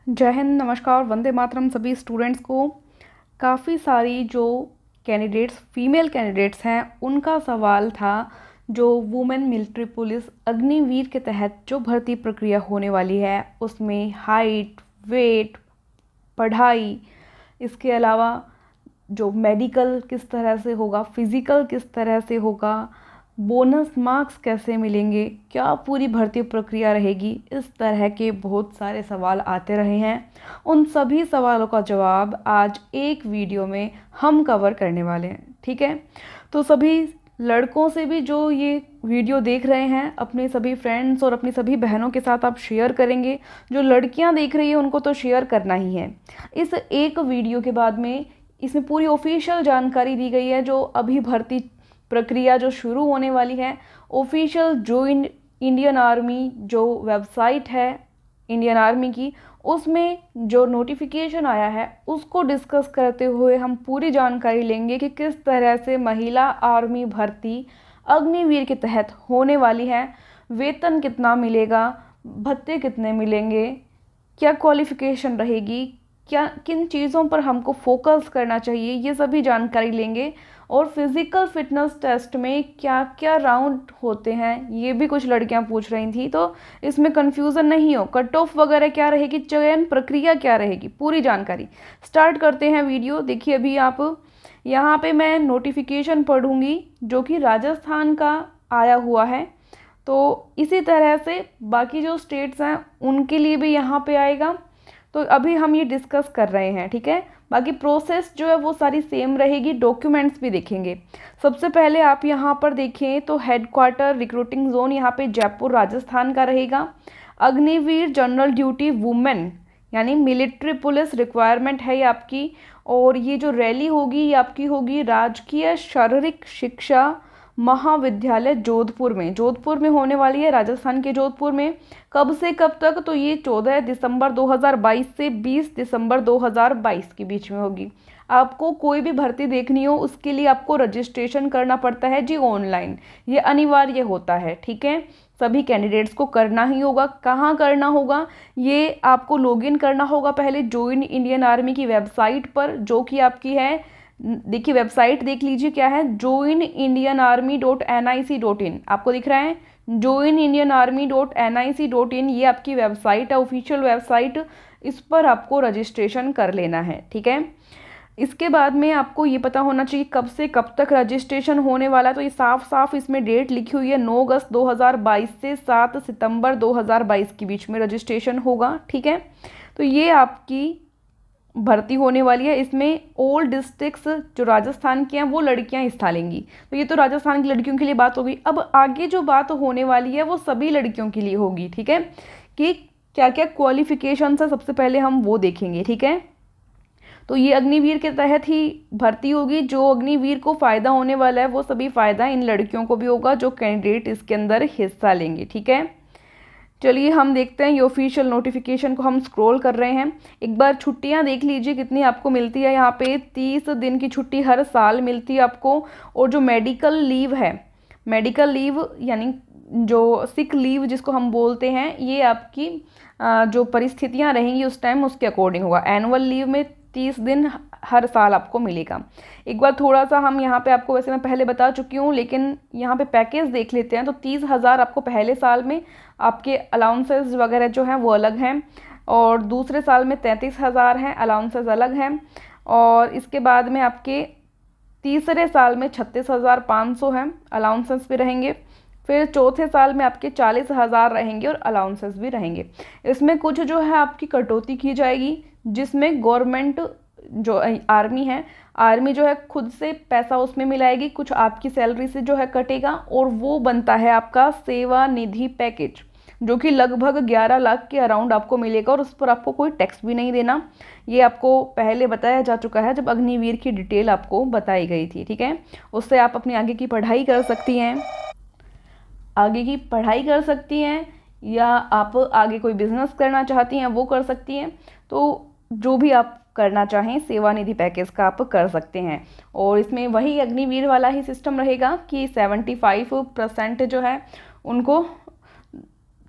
जय हिंद, नमस्कार, वंदे मातरम सभी स्टूडेंट्स को। काफ़ी सारी जो कैंडिडेट्स फीमेल कैंडिडेट्स हैं उनका सवाल था जो वुमेन मिलिट्री पुलिस अग्निवीर के तहत जो भर्ती प्रक्रिया होने वाली है उसमें हाइट, वेट, पढ़ाई, इसके अलावा जो मेडिकल किस तरह से होगा, फिज़िकल किस तरह से होगा, बोनस मार्क्स कैसे मिलेंगे, क्या पूरी भर्ती प्रक्रिया रहेगी, इस तरह के बहुत सारे सवाल आते रहे हैं। उन सभी सवालों का जवाब आज एक वीडियो में हम कवर करने वाले हैं। ठीक है, तो सभी लड़कों से भी जो ये वीडियो देख रहे हैं अपने सभी फ्रेंड्स और अपनी सभी बहनों के साथ आप शेयर करेंगे। जो लड़कियां देख रही हैं उनको तो शेयर करना ही है। इस एक वीडियो के बाद में इसमें पूरी ऑफिशियल जानकारी दी गई है जो अभी भर्ती प्रक्रिया जो शुरू होने वाली है। ऑफिशियल ज्वाइन इंडियन आर्मी जो वेबसाइट है इंडियन आर्मी की, उसमें जो नोटिफिकेशन आया है उसको डिस्कस करते हुए हम पूरी जानकारी लेंगे कि किस तरह से महिला आर्मी भर्ती अग्निवीर के तहत होने वाली है, वेतन कितना मिलेगा, भत्ते कितने मिलेंगे, क्या क्वालिफिकेशन रहेगी, क्या किन चीज़ों पर हमको फोकस करना चाहिए, ये सभी जानकारी लेंगे। और फिज़िकल फिटनेस टेस्ट में क्या क्या राउंड होते हैं ये भी कुछ लड़कियां पूछ रही थी, तो इसमें कन्फ्यूज़न नहीं हो। कट ऑफ वगैरह क्या रहेगी, चयन प्रक्रिया क्या रहेगी, पूरी जानकारी। स्टार्ट करते हैं वीडियो। देखिए अभी आप यहाँ पे मैं नोटिफिकेशन पढ़ूंगी जो कि राजस्थान का आया हुआ है, तो इसी तरह से बाकी जो स्टेट्स हैं उनके लिए भी यहाँ पे आएगा। तो अभी हम ये डिस्कस कर रहे हैं, ठीक है। बाकी प्रोसेस जो है वो सारी सेम रहेगी, डॉक्यूमेंट्स भी देखेंगे। सबसे पहले आप यहाँ पर देखें तो हेडक्वार्टर रिक्रूटिंग जोन यहाँ पे जयपुर राजस्थान का रहेगा। अग्निवीर जनरल ड्यूटी वुमेन यानी मिलिट्री पुलिस रिक्वायरमेंट है ये आपकी। और ये जो रैली होगी ये आपकी होगी राजकीय शारीरिक शिक्षा महाविद्यालय जोधपुर में होने वाली है, राजस्थान के जोधपुर में। कब से कब तक, तो ये 14 दिसंबर 2022 से 20 दिसंबर 2022 के बीच में होगी। आपको कोई भी भर्ती देखनी हो उसके लिए आपको रजिस्ट्रेशन करना पड़ता है जी ऑनलाइन, ये अनिवार्य होता है, ठीक है। सभी कैंडिडेट्स को करना ही होगा। कहाँ करना होगा, ये आपको लॉगिन करना होगा पहले ज्वाइन इंडियन आर्मी की वेबसाइट पर, जो कि आपकी है, देखिए वेबसाइट देख लीजिए क्या है, joinindianarmy.nic.in आपको दिख रहा है, joinindianarmy.nic.in ये आपकी वेबसाइट है, ऑफिशियल वेबसाइट। इस पर आपको रजिस्ट्रेशन कर लेना है, ठीक है। इसके बाद में आपको ये पता होना चाहिए कब से कब तक रजिस्ट्रेशन होने वाला है, तो ये साफ साफ इसमें डेट लिखी हुई है, 9 अगस्त 2022 से 7 सितंबर 2022 के बीच में रजिस्ट्रेशन होगा, ठीक है। तो ये आपकी भर्ती होने वाली है। इसमें ऑल डिस्ट्रिक्ट्स जो राजस्थान के हैं वो लड़कियां हिस्सा लेंगी। तो ये तो राजस्थान की लड़कियों के लिए बात होगी। अब आगे जो बात होने वाली है वो सभी लड़कियों के लिए होगी, ठीक है, कि क्या क्या क्वालिफिकेशन है सबसे पहले हम वो देखेंगे, ठीक है। तो ये अग्निवीर के तहत ही भर्ती होगी। जो अग्निवीर को फ़ायदा होने वाला है वो सभी फ़ायदा इन लड़कियों को भी होगा जो कैंडिडेट इसके अंदर हिस्सा लेंगे, ठीक है। चलिए हम देखते हैं ये ऑफिशियल नोटिफिकेशन को, हम स्क्रॉल कर रहे हैं। एक बार छुट्टियां देख लीजिए कितनी आपको मिलती है। यहाँ पे 30 दिन की छुट्टी हर साल मिलती है आपको। और जो मेडिकल लीव है, मेडिकल लीव यानी जो सिक लीव जिसको हम बोलते हैं, ये आपकी जो परिस्थितियां रहेंगी उस टाइम उसके अकॉर्डिंग होगा। एनुअल लीव में 30 दिन हर साल आपको मिलेगा। एक बार थोड़ा सा हम यहाँ पे आपको, वैसे मैं पहले बता चुकी हूँ लेकिन यहाँ पे पैकेज देख लेते हैं। तो 30,000 आपको पहले साल में, आपके अलाउंसेस वगैरह जो हैं वो अलग हैं। और दूसरे साल में 33,000 हैं, अलाउंसेस अलग हैं। और इसके बाद में आपके तीसरे साल में 36,500 हैं, अलाउंसेस भी रहेंगे। फिर चौथे साल में आपके 40,000 रहेंगे और अलाउंसेस भी रहेंगे। इसमें कुछ जो है आपकी कटौती की जाएगी, जिसमें गवर्नमेंट जो आर्मी है, आर्मी जो है खुद से पैसा उसमें मिलाएगी, कुछ आपकी सैलरी से जो है कटेगा। और वो बनता है आपका सेवा निधि पैकेज, जो कि लगभग 11 लाख के अराउंड आपको मिलेगा। और उस पर आपको कोई टैक्स भी नहीं देना। ये आपको पहले बताया जा चुका है जब अग्निवीर की डिटेल आपको बताई गई थी, ठीक है। उससे आप अपनी आगे की पढ़ाई कर सकती हैं, या आप आगे कोई बिजनेस करना चाहती हैं वो कर सकती हैं। तो जो भी आप करना चाहें सेवानिधि पैकेज का आप कर सकते हैं। और इसमें वही अग्निवीर वाला ही सिस्टम रहेगा कि 75% जो है उनको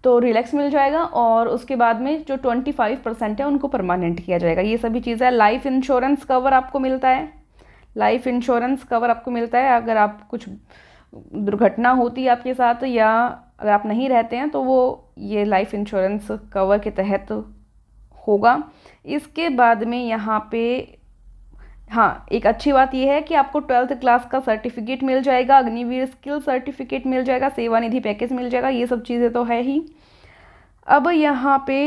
तो रिलैक्स मिल जाएगा, और उसके बाद में जो 25% है उनको परमानेंट किया जाएगा। ये सभी चीज़ें। लाइफ इंश्योरेंस कवर आपको मिलता है, लाइफ इंश्योरेंस कवर आपको मिलता है अगर आप कुछ दुर्घटना होती है आपके साथ, या अगर आप नहीं रहते हैं, तो वो ये लाइफ इंश्योरेंस कवर के तहत होगा। इसके बाद में यहाँ पे हाँ, एक अच्छी बात यह है कि आपको 12th क्लास का सर्टिफिकेट मिल जाएगा, अग्निवीर स्किल सर्टिफिकेट मिल जाएगा, सेवानिधि पैकेज मिल जाएगा, ये सब चीज़ें तो है ही। अब यहाँ पे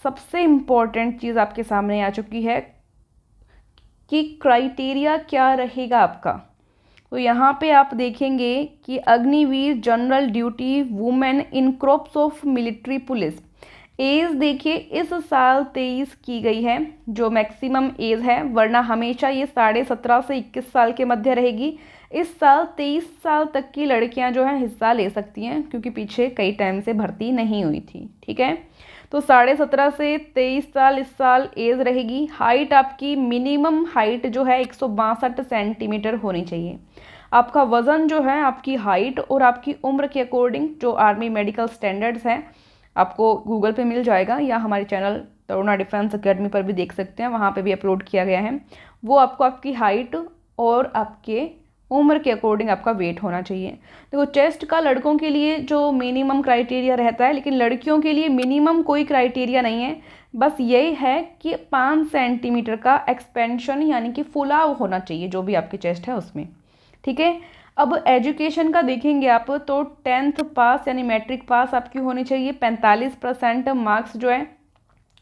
सबसे इम्पोर्टेंट चीज़ आपके सामने आ चुकी है कि क्राइटेरिया क्या रहेगा आपका। तो यहाँ पे आप देखेंगे कि Agniveer general duty women in corps of military police, as देखिए इस साल 23 की गई है, जो मैक्सिमम एज है, वरना हमेशा ये 17.5 से 21 साल के मध्य रहेगी। इस साल 23 साल तक की लड़कियां जो हैं हिस्सा ले सकती हैं, क्योंकि पीछे कई टाइम से भर्ती नहीं हुई थी। ठीक है, तो 17.5 से 23 साल इस साल एज रहेगी। हाइट आपकी मिनिमम हाइट जो है 162 सेंटीमीटर होनी चाहिए। आपका वज़न जो है आपकी हाइट और आपकी उम्र के अकॉर्डिंग, जो आर्मी मेडिकल स्टैंडर्ड्स हैं, आपको गूगल पे मिल जाएगा, या हमारे चैनल तरुणा डिफेंस अकेडमी पर भी देख सकते हैं, वहाँ पे भी अपलोड किया गया है। वो आपको आपकी हाइट और आपके उम्र के अकॉर्डिंग आपका वेट होना चाहिए। देखो, चेस्ट का लड़कों के लिए जो मिनिमम क्राइटेरिया रहता है, लेकिन लड़कियों के लिए मिनिमम कोई क्राइटेरिया नहीं है। बस यही है कि 5 सेंटीमीटर का एक्सपेंशन यानी कि फुलाव होना चाहिए जो भी आपकी चेस्ट है उसमें। ठीक है, अब एजुकेशन का देखेंगे आप, तो 10th पास यानी मैट्रिक पास आपकी होनी चाहिए। 45% मार्क्स जो है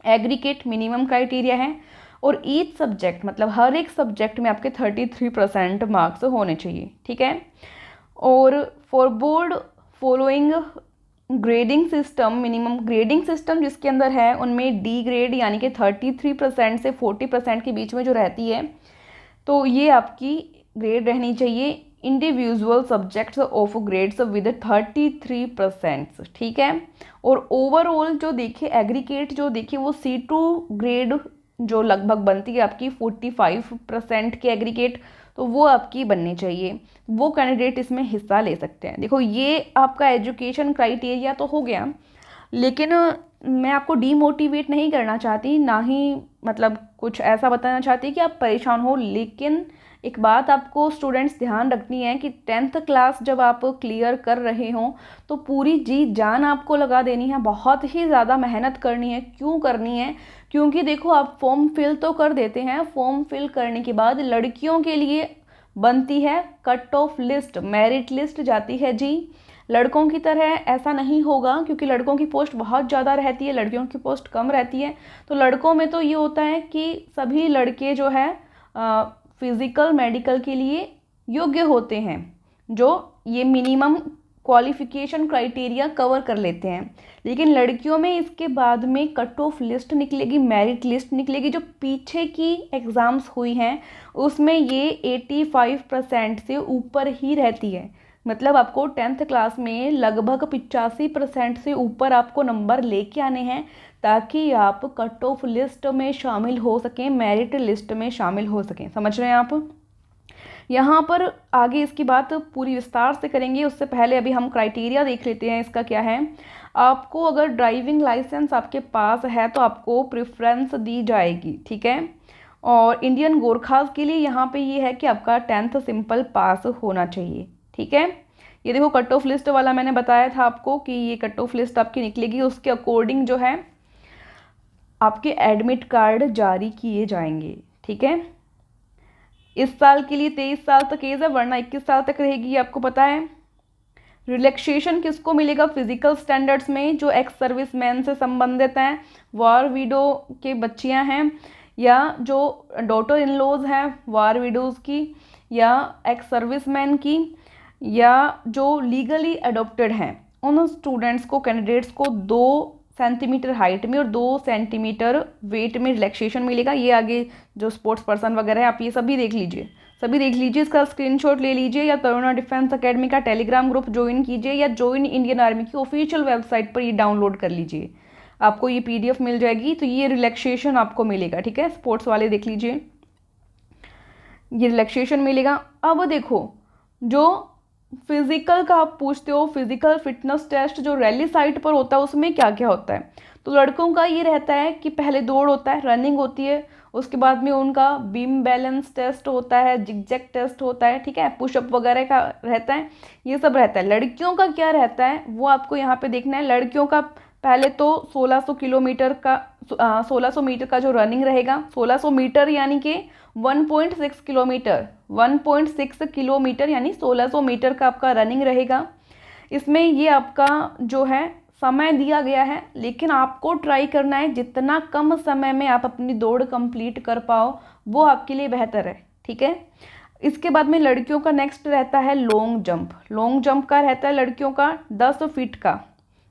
एग्रीगेट मिनिमम क्राइटेरिया है, और ईच सब्जेक्ट मतलब हर एक सब्जेक्ट में आपके 33% मार्क्स होने चाहिए। ठीक है, और for board following grading system, minimum grading system जिसके अंदर है उनमें डी ग्रेड यानी कि 33% से 40% के बीच में जो रहती है, तो ये आपकी ग्रेड रहनी चाहिए। Individual subjects of grades with 33%। ठीक है, और ओवरऑल जो देखिए एग्रीगेट जो देखिए वो C2 ग्रेड जो लगभग बनती है आपकी 45% की एग्रीगेट, तो वो आपकी बननी चाहिए। वो कैंडिडेट इसमें हिस्सा ले सकते हैं। देखो, ये आपका एजुकेशन क्राइटेरिया तो हो गया, लेकिन मैं आपको डीमोटिवेट नहीं करना चाहती, ना ही मतलब कुछ ऐसा बताना चाहती कि आप परेशान हो। लेकिन एक बात आपको स्टूडेंट्स ध्यान रखनी है कि 10th क्लास जब आप क्लियर कर रहे हों, तो पूरी जी जान आपको लगा देनी है, बहुत ही ज़्यादा मेहनत करनी है। क्यों करनी है? क्योंकि देखो, आप फॉर्म फिल तो कर देते हैं, फॉर्म फिल करने के बाद लड़कियों के लिए बनती है cut off list, merit list जाती है जी। लड़कों की तरह ऐसा नहीं होगा, क्योंकि लड़कों की पोस्ट बहुत ज़्यादा रहती है, लड़कियों की पोस्ट कम रहती है। तो लड़कों में तो ये होता है कि सभी लड़के जो है फिज़िकल मेडिकल के लिए योग्य होते हैं, जो ये मिनिमम क्वालिफिकेशन क्राइटेरिया कवर कर लेते हैं। लेकिन लड़कियों में इसके बाद में कट ऑफ लिस्ट निकलेगी, मेरिट लिस्ट निकलेगी, जो पीछे की एग्ज़ाम्स हुई हैं उसमें ये 85% से ऊपर ही रहती है। मतलब आपको 10th क्लास में लगभग 85% से ऊपर आपको नंबर लेके आने हैं, ताकि आप कट ऑफ लिस्ट में शामिल हो सकें, मेरिट लिस्ट में शामिल हो सकें। समझ रहे हैं आप? यहाँ पर आगे इसकी बात पूरी विस्तार से करेंगे, उससे पहले अभी हम क्राइटेरिया देख लेते हैं इसका क्या है। आपको अगर ड्राइविंग लाइसेंस आपके पास है तो आपको प्रेफरेंस दी जाएगी। ठीक है, और इंडियन गोरखास के लिए यहाँ पे ये है कि आपका 10th सिंपल पास होना चाहिए। ठीक है, ये देखो कट ऑफ लिस्ट वाला मैंने बताया था आपको कि ये कट ऑफ लिस्ट आपकी निकलेगी, उसके अकॉर्डिंग जो है आपके एडमिट कार्ड जारी किए जाएंगे। ठीक है, इस साल के लिए 23 साल तक एज है, वरना 21 साल तक रहेगी, आपको पता है। रिलैक्सेशन किसको मिलेगा? फिजिकल स्टैंडर्ड्स में जो एक्स सर्विस मैन से संबंधित हैं, वॉर विडो के बच्चियां हैं, या जो डॉटर इन लॉज हैं वॉर विडोज़ की, या एक्स सर्विस मैन की, या जो लीगली अडॉप्टेड हैं, उन स्टूडेंट्स को, कैंडिडेट्स को 2 सेंटीमीटर हाइट में और 2 सेंटीमीटर वेट में रिलैक्सेशन मिलेगा। ये आगे जो स्पोर्ट्स पर्सन वगैरह है, आप ये सभी देख लीजिए, सभी देख लीजिए, इसका स्क्रीनशॉट ले लीजिए, या तरुणा डिफेंस अकेडमी का टेलीग्राम ग्रुप ज्वाइन कीजिए, या ज्वाइन इंडियन आर्मी की ऑफिशियल वेबसाइट पर ये डाउनलोड कर लीजिए, आपको ये PDF मिल जाएगी। तो ये रिलैक्सेशन आपको मिलेगा। ठीक है, स्पोर्ट्स वाले देख लीजिए, ये रिलैक्सेशन मिलेगा। अब देखो, जो फिजिकल का आप पूछते हो, फिजिकल फिटनेस टेस्ट जो रैली साइट पर होता है उसमें क्या क्या होता है। तो लड़कों का ये रहता है कि पहले दौड़ होता है, रनिंग होती है, उसके बाद में उनका बीम बैलेंस टेस्ट होता है, जिगजैग टेस्ट होता है, ठीक है, पुशअप वगैरह का रहता है, ये सब रहता है। लड़कियों का क्या रहता है वो आपको यहाँ पे देखना है। लड़कियों का पहले तो 1600 किलोमीटर का 1600 मीटर का जो रनिंग रहेगा, 1600 मीटर यानी कि 1.6 किलोमीटर, 1.6 किलोमीटर यानी 1600 मीटर का आपका रनिंग रहेगा। इसमें ये आपका जो है समय दिया गया है, लेकिन आपको ट्राई करना है जितना कम समय में आप अपनी दौड़ कंप्लीट कर पाओ वो आपके लिए बेहतर है, ठीक है। इसके बाद में लड़कियों का नेक्स्ट रहता है लॉन्ग जंप। लॉन्ग जंप का रहता है लड़कियों का 10 फीट का,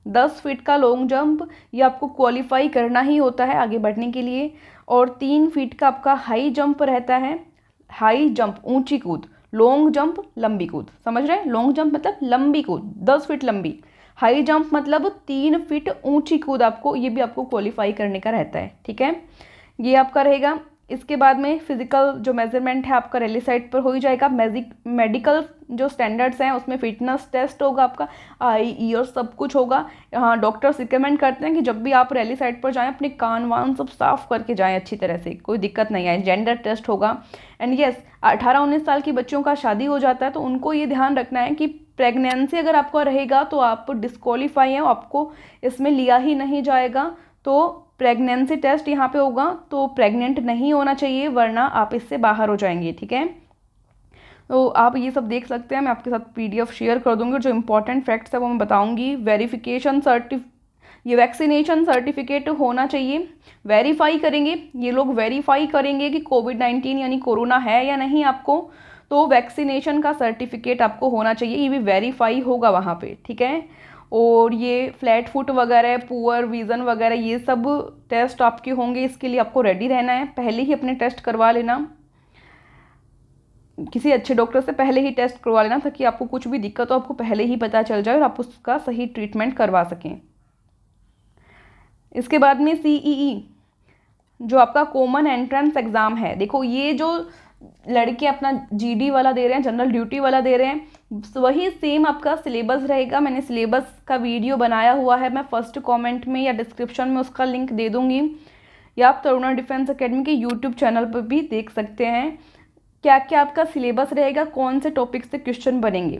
10 फीट का लॉन्ग जंप, ये आपको क्वालिफाई करना ही होता है आगे बढ़ने के लिए। और 3 फीट का आपका हाई जंप रहता है, हाई जंप ऊंची कूद, लॉन्ग जंप लंबी कूद, समझ रहे हैं, लॉन्ग जंप मतलब लंबी कूद 10 फीट लंबी, हाई जंप मतलब 3 फीट ऊंची कूद, आपको ये भी आपको क्वालिफाई करने का रहता है, ठीक है, ये आपका रहेगा। इसके बाद में फिजिकल जो मेजरमेंट है आपका रैली साइट पर हो ही जाएगा। मेडिकल जो स्टैंडर्ड्स हैं उसमें फिटनेस टेस्ट होगा आपका, आई ईयर सब कुछ होगा। हाँ, डॉक्टर्स रिकमेंड करते हैं कि जब भी आप रैली साइट पर जाएं अपने कान वान सब साफ करके जाएं अच्छी तरह से, कोई दिक्कत नहीं आए। जेंडर टेस्ट होगा। एंड यस, 18-19 साल की बच्चियों का शादी हो जाता है तो उनको ये ध्यान रखना है कि प्रेगनेंसी अगर आपका रहेगा तो आप डिस्क्वालीफाई हैं, आपको इसमें लिया ही नहीं जाएगा। तो प्रेगनेंसी टेस्ट यहाँ पे होगा, तो प्रेग्नेंट नहीं होना चाहिए वरना आप इससे बाहर हो जाएंगे, ठीक है। तो आप ये सब देख सकते हैं, मैं आपके साथ पीडीएफ शेयर कर दूंगी, जो इंपॉर्टेंट फैक्ट्स है वो मैं बताऊंगी। ये वैक्सीनेशन सर्टिफिकेट होना चाहिए, वेरीफाई करेंगे ये लोग, वेरीफाई करेंगे कि कोविड-19 यानी कोरोना है या नहीं आपको, तो वैक्सीनेशन का सर्टिफिकेट आपको होना चाहिए, ये भी वेरीफाई होगा वहाँ पे, ठीक है। और ये फ्लैट फुट वगैरह, पुअर विज़न वगैरह, ये सब टेस्ट आपके होंगे, इसके लिए आपको रेडी रहना है, पहले ही अपने टेस्ट करवा लेना, किसी अच्छे डॉक्टर से पहले ही टेस्ट करवा लेना ताकि आपको कुछ भी दिक्कत हो आपको पहले ही पता चल जाए और आप उसका सही ट्रीटमेंट करवा सकें। इसके बाद में सीईई जो आपका कॉमन एंट्रेंस एग्ज़ाम है, देखो ये जो लड़के अपना जीडी वाला दे रहे हैं, जनरल ड्यूटी वाला दे रहे हैं, वही सेम आपका सिलेबस रहेगा। मैंने सिलेबस का वीडियो बनाया हुआ है, मैं फर्स्ट कमेंट में या डिस्क्रिप्शन में उसका लिंक दे दूंगी, या आप तरुणा डिफेंस एकेडमी के यूट्यूब चैनल पर भी देख सकते हैं क्या क्या आपका सिलेबस रहेगा, कौन से टॉपिक से क्वेश्चन बनेंगे।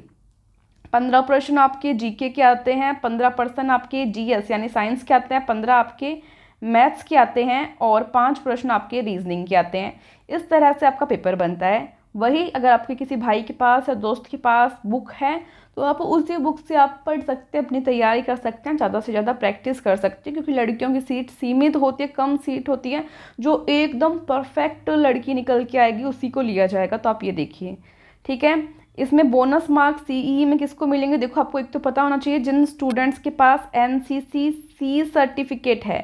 15 प्रश्न आपके जीके के आते हैं, 15% आपके जीएस यानी साइंस के आते हैं, 15 आपके मैथ्स के आते हैं और 5 प्रश्न आपके रीजनिंग के आते हैं। इस तरह से आपका पेपर बनता है। वही अगर आपके किसी भाई के पास या दोस्त के पास बुक है तो आप उसी बुक से आप पढ़ सकते हैं, अपनी तैयारी कर सकते हैं, ज़्यादा से ज़्यादा प्रैक्टिस कर सकते हैं, क्योंकि लड़कियों की सीट सीमित होती है, कम सीट होती है, जो एकदम परफेक्ट लड़की निकल के आएगी उसी को लिया जाएगा। तो आप ये देखिए, ठीक है। इसमें बोनस मार्क्स सीईई में किसको मिलेंगे, देखो आपको एक तो पता होना चाहिए जिन स्टूडेंट्स के पास एनसीसी सी सर्टिफिकेट है,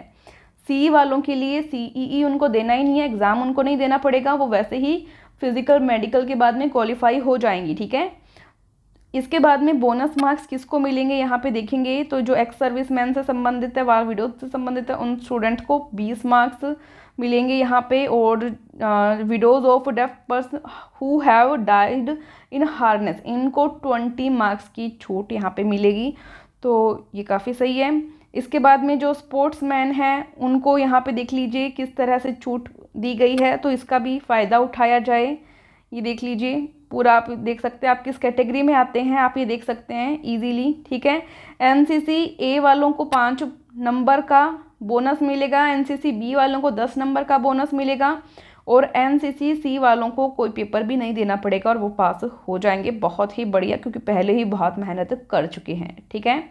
सी वालों के लिए सीईई उनको देना ही नहीं है, एग्ज़ाम उनको नहीं देना पड़ेगा, वो वैसे ही फिजिकल मेडिकल के बाद में क्वालिफाई हो जाएंगी, ठीक है। इसके बाद में बोनस मार्क्स किसको मिलेंगे यहाँ पे देखेंगे तो जो एक्स सर्विस मैन से संबंधित है, वार विडो से संबंधित है, उन स्टूडेंट को 20 मार्क्स मिलेंगे यहाँ पे। और widows of def person who have died in harness, इनको 20 मार्क्स की छूट यहाँ पे मिलेगी, तो ये काफ़ी सही है। इसके बाद में जो स्पोर्ट्समैन हैं उनको यहाँ पे देख लीजिए किस तरह से छूट दी गई है, तो इसका भी फ़ायदा उठाया जाए। ये देख लीजिए पूरा, आप देख सकते हैं आप किस कैटेगरी में आते हैं, आप ये देख सकते हैं इजीली, ठीक है। एनसीसी ए वालों को 5 नंबर का बोनस मिलेगा, एनसीसी बी वालों को 10 नंबर का बोनस मिलेगा और एनसीसी सी वालों को कोई पेपर भी नहीं देना पड़ेगा और वो पास हो जाएंगे। बहुत ही बढ़िया, क्योंकि पहले ही बहुत मेहनत कर चुके हैं, ठीक है।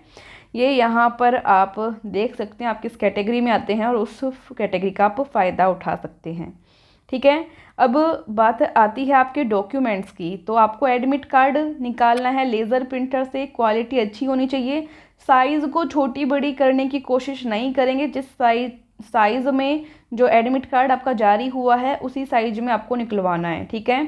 ये यहाँ पर आप देख सकते हैं आप किस कैटेगरी में आते हैं और उस कैटेगरी का आप फ़ायदा उठा सकते हैं, ठीक है। अब बात आती है आपके डॉक्यूमेंट्स की, तो आपको एडमिट कार्ड निकालना है लेज़र प्रिंटर से, क्वालिटी अच्छी होनी चाहिए, साइज़ को छोटी बड़ी करने की कोशिश नहीं करेंगे, जिस साइज़ में जो एडमिट कार्ड आपका जारी हुआ है उसी साइज में आपको निकलवाना है, ठीक है।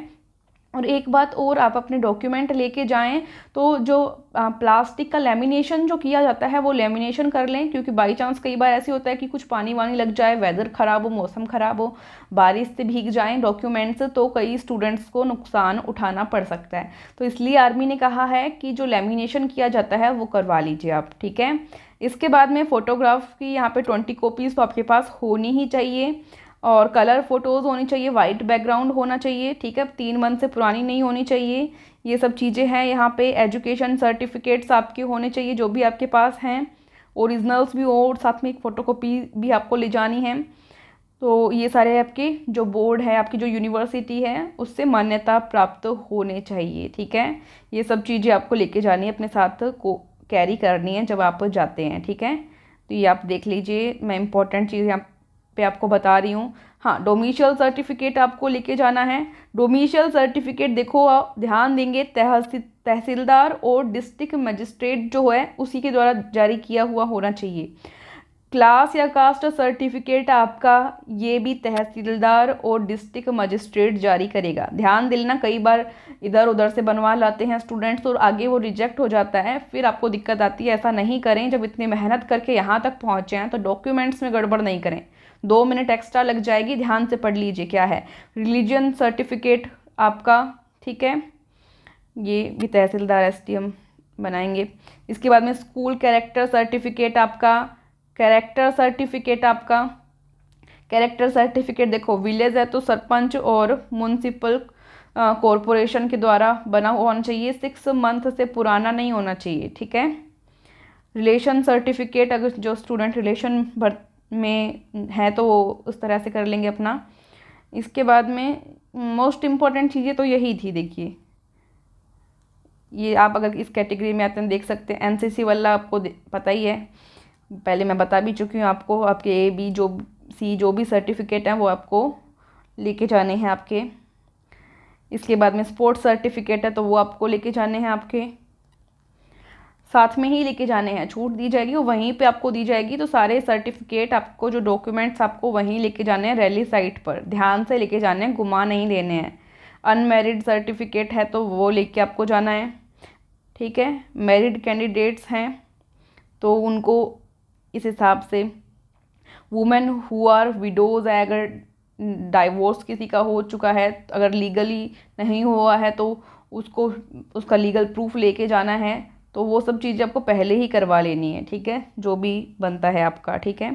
और एक बात और, आप अपने डॉक्यूमेंट लेके जाएं तो जो प्लास्टिक का लेमिनेशन जो किया जाता है वो लेमिनेशन कर लें, क्योंकि बाई चांस कई बार ऐसे होता है कि कुछ पानी वानी लग जाए, वेदर ख़राब हो, मौसम ख़राब हो, बारिश से भीग जाएं डॉक्यूमेंट्स, तो कई स्टूडेंट्स को नुकसान उठाना पड़ सकता है। तो इसलिए आर्मी ने कहा है कि जो लेमिनेशन किया जाता है वो करवा लीजिए आप, ठीक है। इसके बाद में फ़ोटोग्राफ की यहाँ पे 20 कॉपीज़ तो आपके पास होनी ही चाहिए, और कलर फ़ोटोज़ होनी चाहिए, वाइट बैकग्राउंड होना चाहिए, ठीक है, 3 मंथ से पुरानी नहीं होनी चाहिए। ये सब चीज़ें हैं यहाँ पे। एजुकेशन सर्टिफिकेट्स आपके होने चाहिए जो भी आपके पास हैं, ओरिजिनल्स भी हो, और साथ में एक फ़ोटोकॉपी भी आपको ले जानी है। तो ये सारे आपके जो बोर्ड है, आपकी जो यूनिवर्सिटी है उससे मान्यता प्राप्त होने चाहिए, ठीक है। ये सब चीज़ें आपको लेके जानी है, अपने साथ को कैरी करनी है जब आप जाते हैं, ठीक है। तो ये आप देख लीजिए, मैं इंपॉर्टेंट चीज़ यहाँ पे आपको बता रही हूँ। हाँ, डोमिशियल सर्टिफिकेट आपको लेके जाना है। डोमिशियल सर्टिफिकेट देखो, आप ध्यान देंगे, तहसीलदार और डिस्ट्रिक्ट मजिस्ट्रेट जो है उसी के द्वारा जारी किया हुआ होना चाहिए। क्लास या कास्ट सर्टिफिकेट आपका ये भी तहसीलदार और डिस्ट्रिक्ट मजिस्ट्रेट जारी करेगा। ध्यान देना, कई बार इधर उधर से बनवा लाते हैं स्टूडेंट्स और आगे वो रिजेक्ट हो जाता है, फिर आपको दिक्कत आती है। ऐसा नहीं करें, जब इतनी मेहनत करके यहाँ तक पहुँचे हैं तो डॉक्यूमेंट्स में गड़बड़ नहीं करें। 2 मिनट एक्स्ट्रा लग जाएगी, ध्यान से पढ़ लीजिए क्या है। रिलीजन सर्टिफिकेट आपका, ठीक है, ये भी तहसीलदार एसडीएम बनाएंगे। इसके बाद में स्कूल कैरेक्टर सर्टिफिकेट आपका, कैरेक्टर सर्टिफिकेट देखो, विलेज है तो सरपंच और म्यूनसिपल कॉरपोरेशन के द्वारा बना हुआ होना चाहिए, 6 मंथ से पुराना नहीं होना चाहिए, ठीक है। रिलेशन सर्टिफिकेट, अगर जो स्टूडेंट रिलेशन में है तो वो उस तरह से कर लेंगे अपना। इसके बाद में मोस्ट इम्पॉर्टेंट चीज़ें तो यही थी, देखिए ये आप अगर इस कैटेगरी में आते हैं देख सकते हैं। एनसीसी वाला आपको पता ही है, पहले मैं बता भी चुकी हूँ आपको। आपके ए बी जो सी जो भी सर्टिफिकेट हैं वो आपको लेके जाने हैं आपके। इसके बाद में स्पोर्ट्स सर्टिफिकेट है तो वो आपको लेके जाने हैं, आपके साथ में ही लेके जाने हैं। छूट दी जाएगी वो वहीं पे आपको दी जाएगी, तो सारे सर्टिफिकेट आपको, जो डॉक्यूमेंट्स आपको वहीं लेके जाने हैं, रैली साइट पर ध्यान से लेके जाने हैं, घुमा नहीं देने हैं। अनमेरिड सर्टिफिकेट है तो वो लेके आपको जाना है, ठीक है। मैरिड कैंडिडेट्स हैं तो उनको इस हिसाब से, वुमेन हु आर विडोज़ है, अगर डाइवोर्स किसी का हो चुका है, अगर लीगली नहीं हुआ है तो उसको उसका लीगल प्रूफ लेके जाना है। तो वो सब चीज़ें आपको पहले ही करवा लेनी है, ठीक है, जो भी बनता है आपका, ठीक है।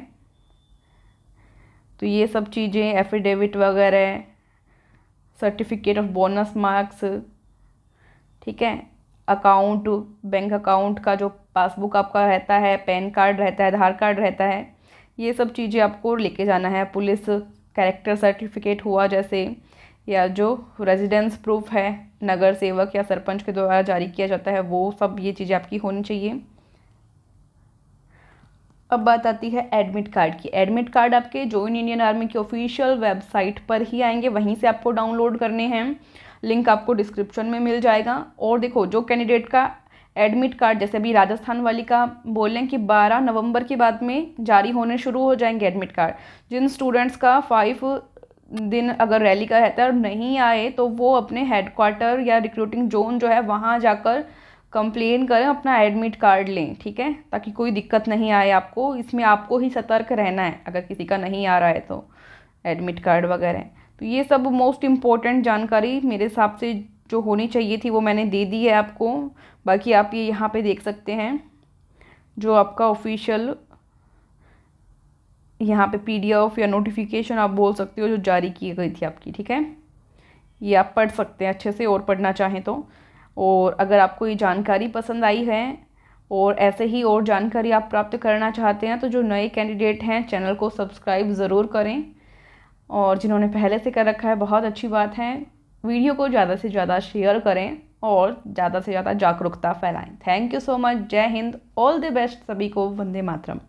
तो ये सब चीज़ें, एफिडेविट वगैरह, सर्टिफिकेट ऑफ बोनस मार्क्स, ठीक है, अकाउंट, बैंक अकाउंट का जो पासबुक आपका रहता है, पैन कार्ड रहता है, आधार कार्ड रहता है, ये सब चीज़ें आपको लेके जाना है। पुलिस कैरेक्टर सर्टिफिकेट हुआ जैसे, या जो रेजिडेंस प्रूफ है नगर सेवक या सरपंच के द्वारा जारी किया जाता है, वो सब ये चीज़ें आपकी होनी चाहिए। अब बात आती है एडमिट कार्ड की। एडमिट कार्ड आपके जॉइन इंडियन आर्मी की ऑफिशियल वेबसाइट पर ही आएंगे, वहीं से आपको डाउनलोड करने हैं। लिंक आपको डिस्क्रिप्शन में मिल जाएगा। और देखो, जो कैंडिडेट का एडमिट कार्ड, जैसे अभी राजस्थान वाली का बोल रहे हैं कि 12 नवंबर के बाद में जारी होने शुरू हो जाएंगे एडमिट कार्ड। जिन स्टूडेंट्स का 5 दिन अगर रैली का रहता है और नहीं आए तो वो अपने हेडक्वार्टर या रिक्रूटिंग जोन जो है वहाँ जाकर कंप्लेन करें, अपना एडमिट कार्ड लें, ठीक है, ताकि कोई दिक्कत नहीं आए आपको। इसमें आपको ही सतर्क रहना है अगर किसी का नहीं आ रहा है तो एडमिट कार्ड वगैरह। तो ये सब मोस्ट इम्पोर्टेंट जानकारी मेरे हिसाब से जो होनी चाहिए थी वो मैंने दे दी है आपको। बाकी आप ये यहाँ पे देख सकते हैं जो आपका ऑफिशियल यहाँ पे PDF या नोटिफिकेशन आप बोल सकते हो जो जारी की गई थी आपकी, ठीक है। ये आप पढ़ सकते हैं अच्छे से, और पढ़ना चाहें तो। और अगर आपको ये जानकारी पसंद आई है और ऐसे ही और जानकारी आप प्राप्त करना चाहते हैं तो जो नए कैंडिडेट हैं चैनल को सब्सक्राइब ज़रूर करें, और जिन्होंने पहले से कर रखा है बहुत अच्छी बात है। वीडियो को ज़्यादा से ज़्यादा शेयर करें और ज़्यादा से ज़्यादा जागरूकता फैलाएं। Thank you so much. जय हिंद, ऑल द बेस्ट सभी को। वंदे मातरम।